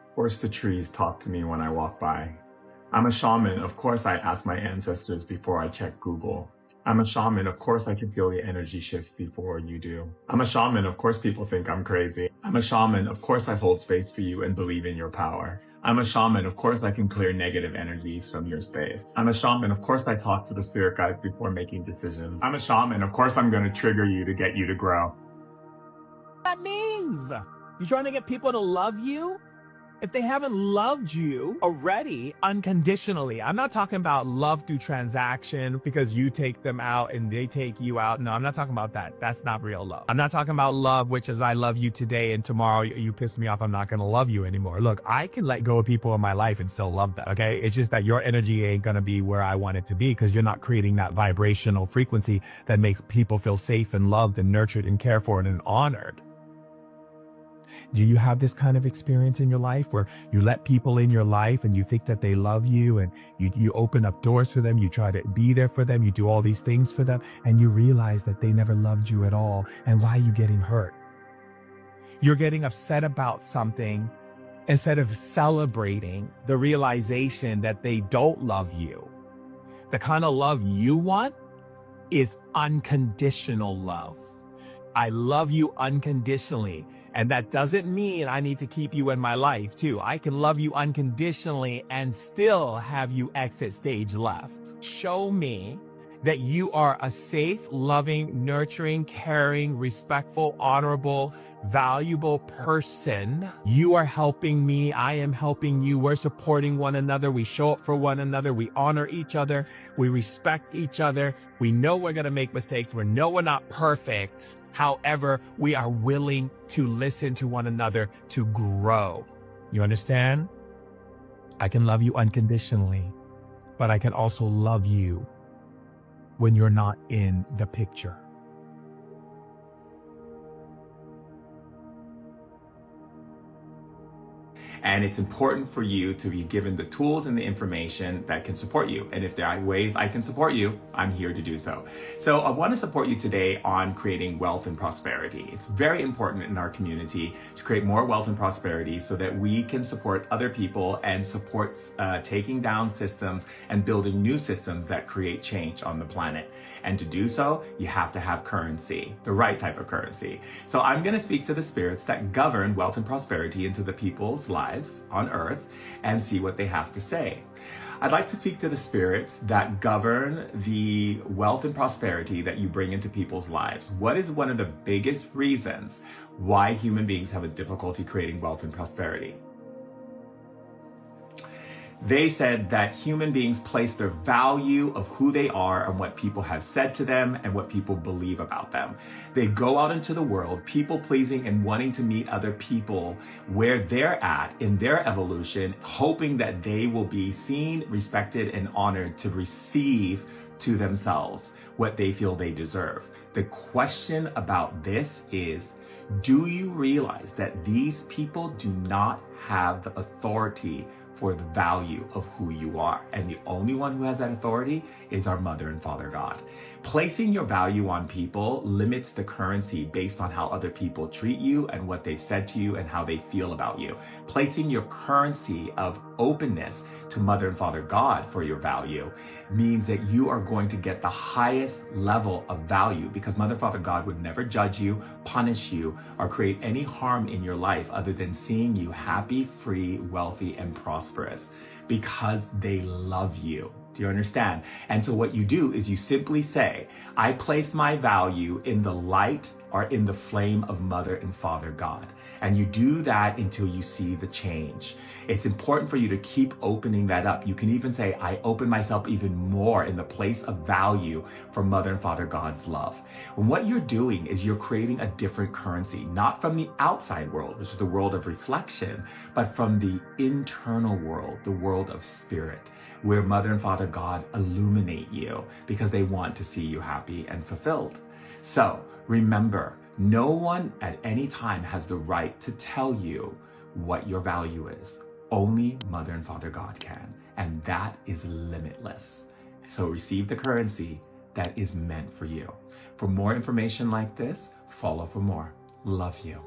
Of course, the trees talk to me when I walk by. I'm a shaman. Of course, I ask my ancestors before I check Google. I'm a shaman. Of course, I can feel the energy shifts before you do. I'm a shaman. Of course, people think I'm crazy. I'm a shaman. Of course, I hold space for you and believe in your power. I'm a shaman. Of course, I can clear negative energies from your space. I'm a shaman. Of course, I talk to the spirit guides before making decisions. I'm a shaman. Of course, I'm going to trigger you to get you to grow. That means you're trying to get people to love you? If they haven't loved you already unconditionally, I'm not talking about love through transaction because you take them out and they take you out. No, I'm not talking about that. That's not real love. I'm not talking about love, which is I love you today and tomorrow you piss me off. I'm not going to love you anymore. Look, I can let go of people in my life and still love them. Okay. It's just that your energy ain't going to be where I want it to be because you're not creating that vibrational frequency that makes people feel safe and loved and nurtured and cared for and honored. Do you have this kind of experience in your life where you let people in your life and you think that they love you and you open up doors for them, you try to be there for them, you do all these things for them, and you realize that they never loved you at all? And why are you getting hurt? You're getting upset about something instead of celebrating the realization that they don't love you. The kind of love you want is unconditional love. I love you unconditionally. And that doesn't mean I need to keep you in my life too. I can love you unconditionally and still have you exit stage left. Show me that you are a safe, loving, nurturing, caring, respectful, honorable, valuable person. You are helping me. I am helping you. We're supporting one another. We show up for one another. We honor each other. We respect each other. We know we're going to make mistakes. We know we're not perfect. However, we are willing to listen to one another to grow. You understand? I can love you unconditionally, but I can also love you when you're not in the picture. And it's important for you to be given the tools and the information that can support you. And if there are ways I can support you, I'm here to do so. So I want to support you today on creating wealth and prosperity. It's very important in our community to create more wealth and prosperity so that we can support other people and support taking down systems and building new systems that create change on the planet. And to do so, you have to have currency, the right type of currency. So I'm going to speak to the spirits that govern wealth and prosperity into the people's lives on earth and see what they have to say. I'd like to speak to the spirits that govern the wealth and prosperity that you bring into people's lives. What is one of the biggest reasons why human beings have a difficulty creating wealth and prosperity? They said that human beings place their value of who they are on what people have said to them and what people believe about them. They go out into the world, people pleasing and wanting to meet other people where they're at in their evolution, hoping that they will be seen, respected, and honored to receive to themselves what they feel they deserve. The question about this is, do you realize that these people do not have the authority for the value of who you are? And the only one who has that authority is our Mother and Father God. Placing your value on people limits the currency based on how other people treat you and what they've said to you and how they feel about you. Placing your currency of openness to Mother and Father God for your value means that you are going to get the highest level of value, because Mother and Father God would never judge you, punish you, or create any harm in your life other than seeing you happy, free, wealthy, and prosperous, because they love you. Do you understand? And so what you do is you simply say, I place my value in the light are in the flame of Mother and Father God. And you do that until you see the change. It's important for you to keep opening that up. You can even say, I open myself even more in the place of value for Mother and Father God's love. And what you're doing is you're creating a different currency, not from the outside world, which is the world of reflection, but from the internal world, the world of spirit, where Mother and Father God illuminate you because they want to see you happy and fulfilled. So remember, no one at any time has the right to tell you what your value is. Only Mother and Father God can, and that is limitless. So receive the currency that is meant for you. For more information like this, follow for more. Love you.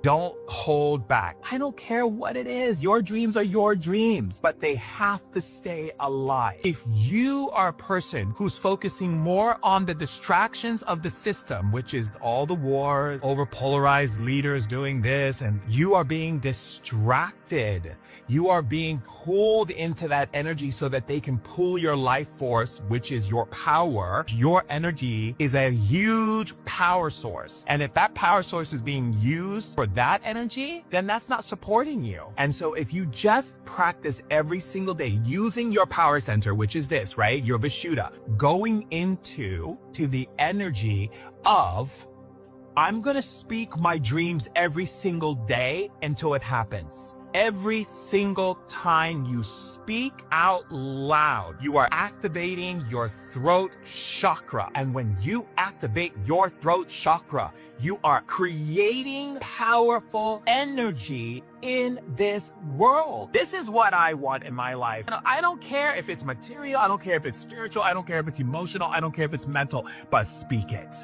Don't hold back. I don't care what it is. Your dreams are your dreams, but they have to stay alive. If you are a person who's focusing more on the distractions of the system, which is all the wars, over-polarized leaders doing this, and you are being distracted, you are being pulled into that energy so that they can pull your life force, which is your power. Your energy is a huge power source. And if that power source is being used for that energy, then that's not supporting you. And so if you just practice every single day using your power center, which is this, right? Your Vishuddha, going into the energy of, I'm going to speak my dreams every single day until it happens. Every single time you speak out loud, you are activating your throat chakra. And when you activate your throat chakra, you are creating powerful energy in this world. This is what I want in my life. I don't care if it's material. I don't care if it's spiritual. I don't care if it's emotional. I don't care if it's mental, but speak it.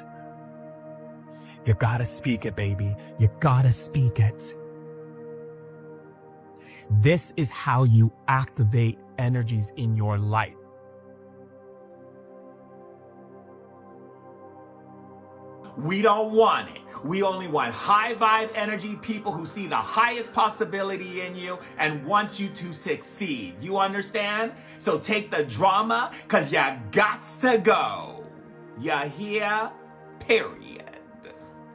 You gotta speak it, baby. You gotta speak it. This is how you activate energies in your life. We don't want it. We only want high vibe energy, people who see the highest possibility in you and want you to succeed. You understand? So take the drama, cause you gots to go. You hear? Period.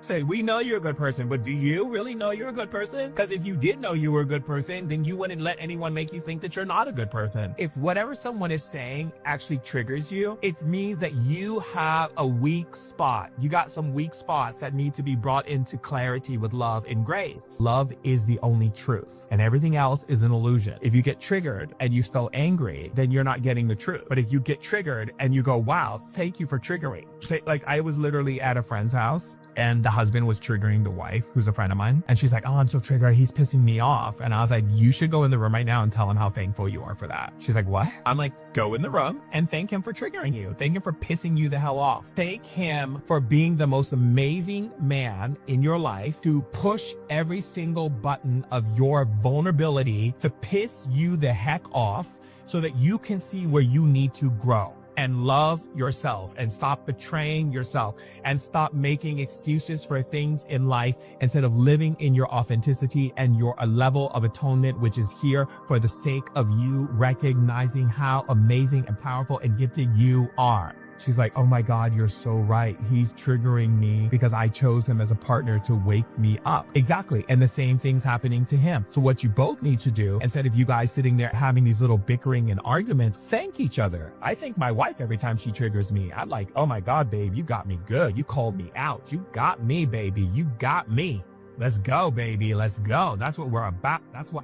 Say, we know you're a good person, but do you really know you're a good person? Because if you did know you were a good person, then you wouldn't let anyone make you think that you're not a good person. If whatever someone is saying actually triggers you, it means that you have a weak spot. You got some weak spots that need to be brought into clarity with love and grace. Love is the only truth, and everything else is an illusion. If you get triggered and you still angry, then you're not getting the truth. But if you get triggered and you go, wow, thank you for triggering. Like, I was literally at a friend's house, and the husband was triggering the wife, who's a friend of mine. And she's like, oh, I'm so triggered. He's pissing me off. And I was like, you should go in the room right now and tell him how thankful you are for that. She's like, what? I'm like, go in the room and thank him for triggering you. Thank him for pissing you the hell off. Thank him for being the most amazing man in your life to push every single button of your vulnerability to piss you the heck off so that you can see where you need to grow. And love yourself and stop betraying yourself and stop making excuses for things in life instead of living in your authenticity and your level of atonement, which is here for the sake of you recognizing how amazing and powerful and gifted you are. She's like, oh my God, you're so right. He's triggering me because I chose him as a partner to wake me up. Exactly. And the same thing's happening to him. So what you both need to do, instead of you guys sitting there having these little bickering and arguments, thank each other. I thank my wife every time she triggers me. I'm like, oh my God, babe, you got me good. You called me out. You got me, baby. You got me. Let's go, baby. Let's go. That's what we're about. That's why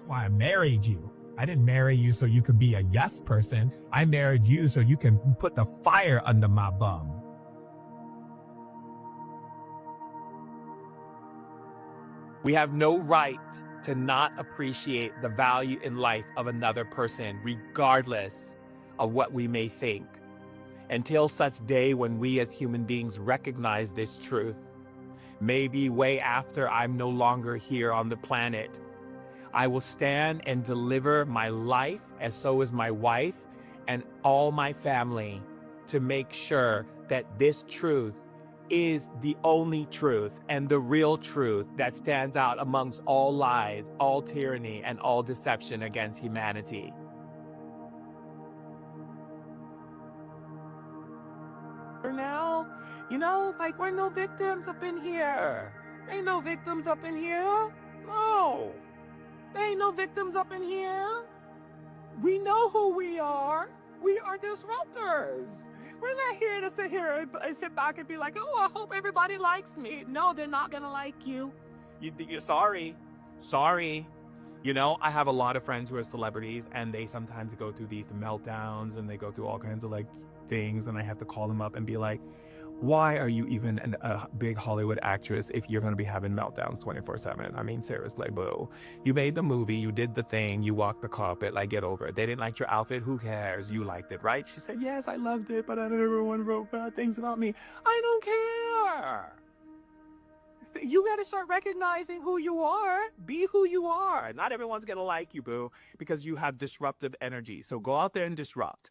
I married you. I didn't marry you so you could be a yes person. I married you so you can put the fire under my bum. We have no right to not appreciate the value in life of another person, regardless of what we may think, until such day when we as human beings recognize this truth. Maybe way after I'm no longer here on the planet, I will stand and deliver my life, as so is my wife and all my family, to make sure that this truth is the only truth and the real truth that stands out amongst all lies, all tyranny, and all deception against humanity. now. You know, like we're no victims up in here. Ain't no victims up in here. No. There ain't no victims up in here. We know who we are. We are disruptors. We're not here to sit back and be like, oh, I hope everybody likes me. No, they're not gonna like you. You're sorry. Sorry. You know, I have a lot of friends who are celebrities and they sometimes go through these meltdowns and they go through all kinds of like things, and I have to call them up and be like, why are you even a big Hollywood actress if you're going to be having meltdowns 24/7? I mean, seriously, boo. You made the movie, you did the thing, you walked the carpet, like, get over it. They didn't like your outfit, who cares? You liked it, right? She said, yes, I loved it, but everyone wrote bad things about me. I don't care. You got to start recognizing who you are. Be who you are. Not everyone's going to like you, boo, because you have disruptive energy. So go out there and disrupt.